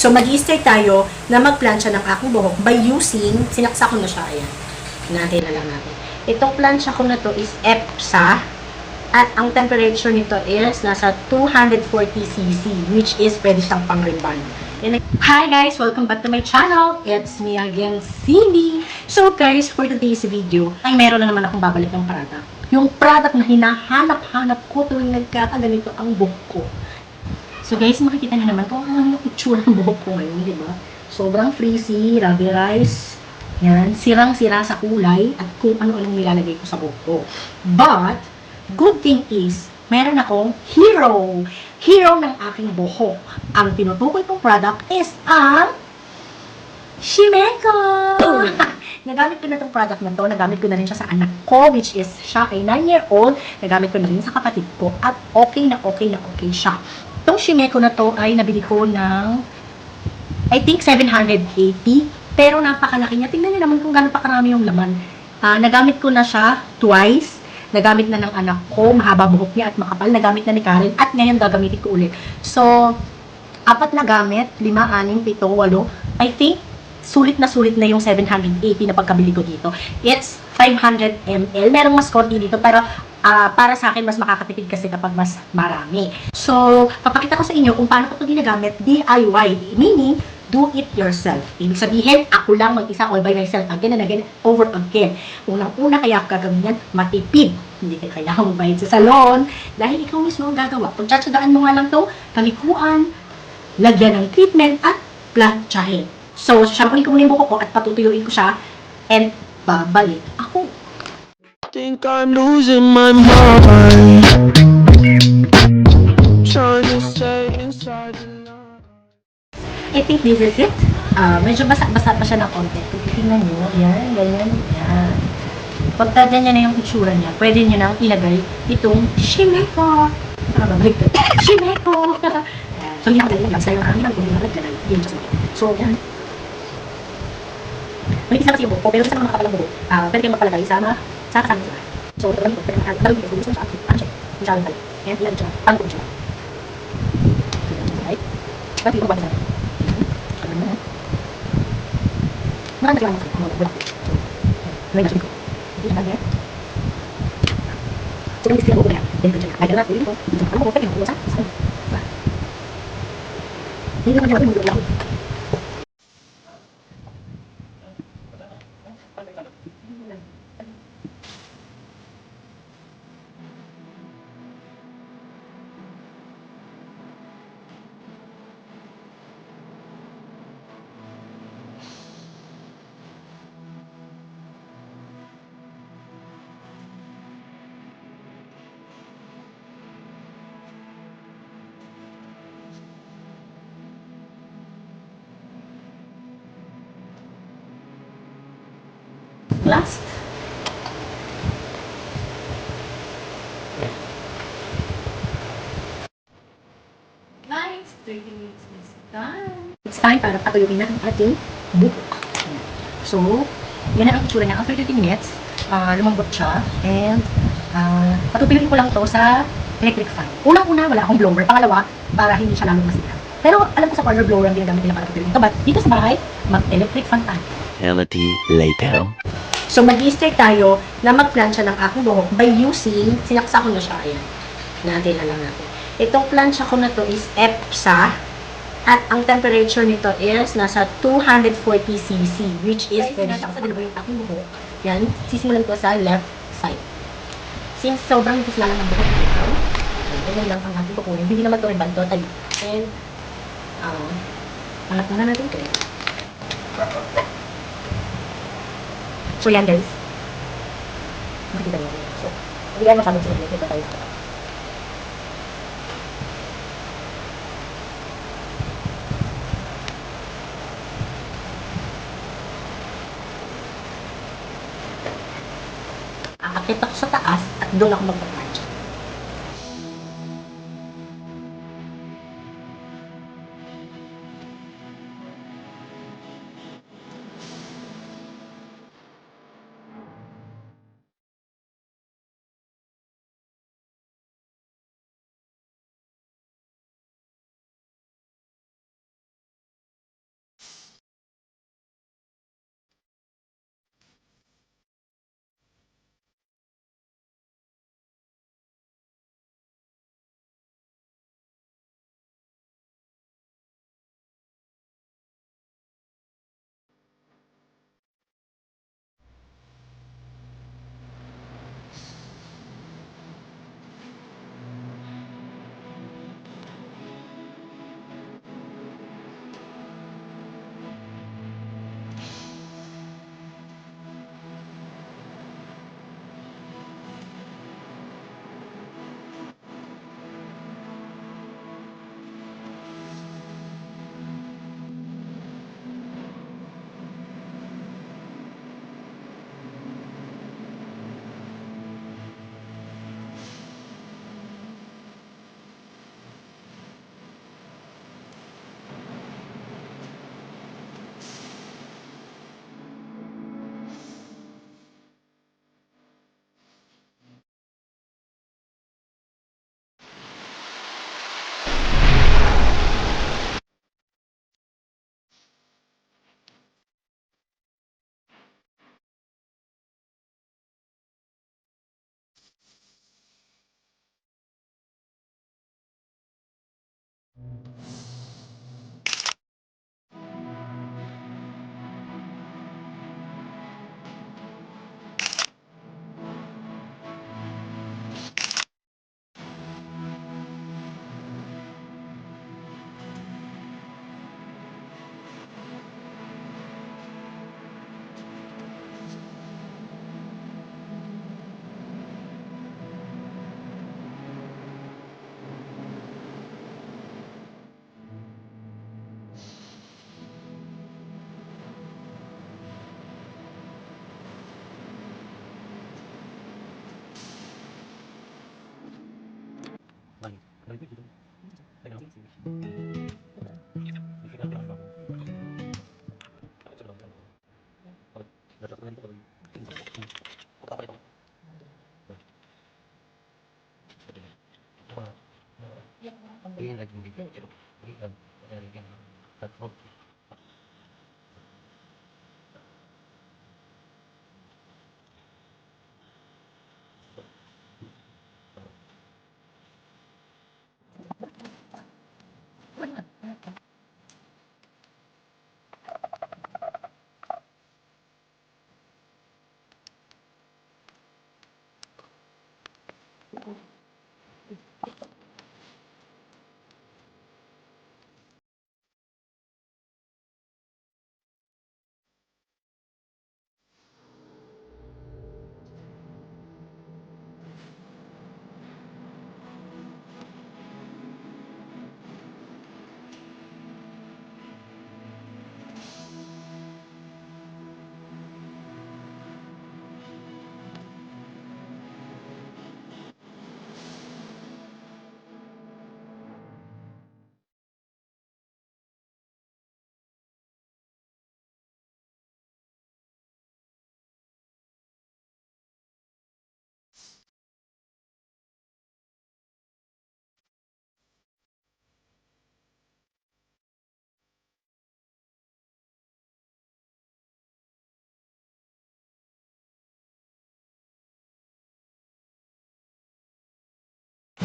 So, mag-i-start tayo na magplansya ng aking buhok by using, sinaksa ko na siya, ayan. Hinahantay na lang natin. Itong plansya ko na to is EPSA. At ang temperature nito is nasa 240 cc, which is pwede siyang pang-ribbon. Hi guys! Welcome back to my channel. It's me again, Cindy. So guys, for today's video, ay meron na naman akong babalik ng product. Yung product na hinahanap-hanap ko tuwing nagkakaganito ang buhok ko. So guys, makikita niyo naman kung ano yung itsura ng buhok ko ngayon, di ba? Sobrang frizzy, rubberized, yan, sirang-sira sa kulay, at kung ano-anong nilalagay ko sa buhok ko. But, good thing is, meron akong hero. Hero ng aking buhok. Ang tinutukoy kong product is ang Shimeko! Nagamit ko na itong product na to. Nagamit ko na rin siya sa anak ko, which is siya ay 9-year-old. Nagamit ko na rin sa kapatid ko. At okay na okay siya. Itong Shimeko na to ay nabili ko ng I think 780. Pero napakalaki niya. Tingnan niyo naman kung gaano pa karami yung laman. Nagamit ko na siya twice. Nagamit na ng anak ko. Mahaba buhok niya at makapal. Nagamit na ni Karen. At ngayon gagamitin ko ulit. So, 4 na gamit. 5, 6, 7, 8. I think sulit na yung 780 na pagkabili ko dito. It's 500 ml. Merong mas konti dito. Pero para sa akin, mas makakatipid kasi kapag mas marami. So, papakita ko sa inyo kung paano ko ito ginagamit DIY. Meaning, do it yourself. Ibig sabihin, ako lang mag-isa all by myself again and again, over again. Unang-una kaya ako gagawin yan, matipid. Hindi ka kailangan magbayad sa salon dahil ikaw mismo ang gagawa. Pagtsatsagaan mo nga lang to, palikuan, lagyan ng treatment at plansyahin. So, shampooin ko muna yung buhok ko at patutuyuin ko siya and babalik ako. Think I'm losing my mind. Trying to stay inside the night. I think this is it. Medyo basa-basa pa siya ng konti. Kung titingnan nyo, yan, ganyan, yan. Pagka ganyan na yung itsura niya, pwede nyo nang ilagay itong Shimeko. Babalik ko. Shimeko! So, hindi ako dali lang. Sa'yo ang kami lang kung yung ganun. Yun, just like. So, yan. Manipis na kasi yung buhok ko, pero sa mga makapalang buhok, pwede kayong magpalagay sa mga sa kasama sila. So, ito lang ito. Pwede magpalagay ko gusto sa akin. Ano siya? Yung siya pala. And ilan siya. Ano ko siya? Right? Ba't yung magpapalagay? Ano na? Marami na siya lang sa mga buhok. So, may nasa ko. Hindi na ganyan. So, yung iskila ko na yan. Then, ganyan. Ay, ganyan. Pwede ko. Ano ko, pwede ko. Sa? Hindi naman yung mga buhok. Last. Guys, 30 minutes is done. It's time para patuyuin na ang ating buhok. So, yan na ang itsura niya. After 30 minutes, lumambot siya. And, patutuyuin ko lang to sa electric fan. Unang-una, wala akong blower. Pangalawa, para hindi siya lalong masira. Pero, alam ko sa corner blower ang ginagamit nila para patuyuin ito. But, dito sa bahay, mag-electric fan tayo. Eternity later. So, mag-i-start tayo na magplansya ng aking buhok by using, sinaksa ko na siya, ayan. Hinahantay na lang natin. Itong plansya ko na to is EPSA. At ang temperature nito is nasa 240 cc, which is pwede siyang sa dalawa yung aking buhok. Yan, sisimulan ko sa left side. Since sobrang nipis lang ng buhok dito, ganyan lang ang ating kukunin. Hindi naman ito ribbon totally. And, angat na natin ito. So, yan guys. Makikita nyo. So, hindi yan masyadong simple. Ito tayo. Aakit ako sa taas at doon ako magpaplansya.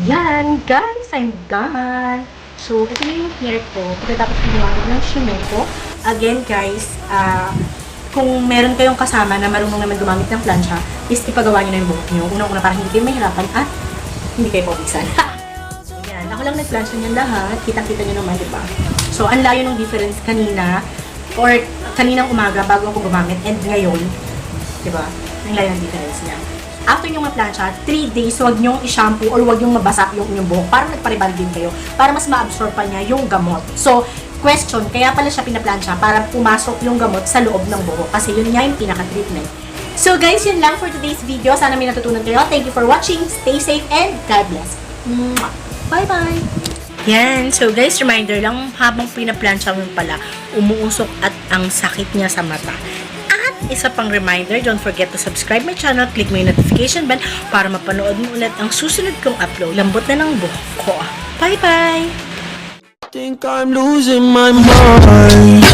Yan, guys, I'm done. So, ito na yung hair ko. Pagkatapos ko gumamit ng shimmer ko. Again, guys, kung meron kayong kasama na marunong naman gumamit ng plancha, is ipagawa nyo na yung buhok nyo. Unang-una para hindi kayo mahirapan at hindi kayo pawisan. Yan, ako lang nag-plancha niyan lahat. Kitang-kita nyo naman, diba? So, ang layo ng difference kanina or kaninang umaga bago ako gumamit and ngayon, diba? Ang layo ng difference niya. After nyo ma-plancha, 3 days, huwag nyong i-shampoo or huwag nyong mabasa yung inyong buhok para nagparibanding kayo, para mas ma-absorb pa niya yung gamot. So, question, kaya pala siya pinaplancha para pumasok yung gamot sa loob ng buhok kasi yun nga yung pinaka-treatment. So guys, yun lang for today's video. Sana may natutunan kayo. Thank you for watching. Stay safe and God bless. Bye-bye! Yan. So guys, reminder lang, habang pinaplancha mo pala, umuusok at ang sakit niya sa mata. Isa pang reminder, don't forget to subscribe my channel, click mo yung notification bell para mapanood mo ulit ang susunod kong upload. Lambot na ng buhok ko. Bye-bye! Think I'm losing my mind.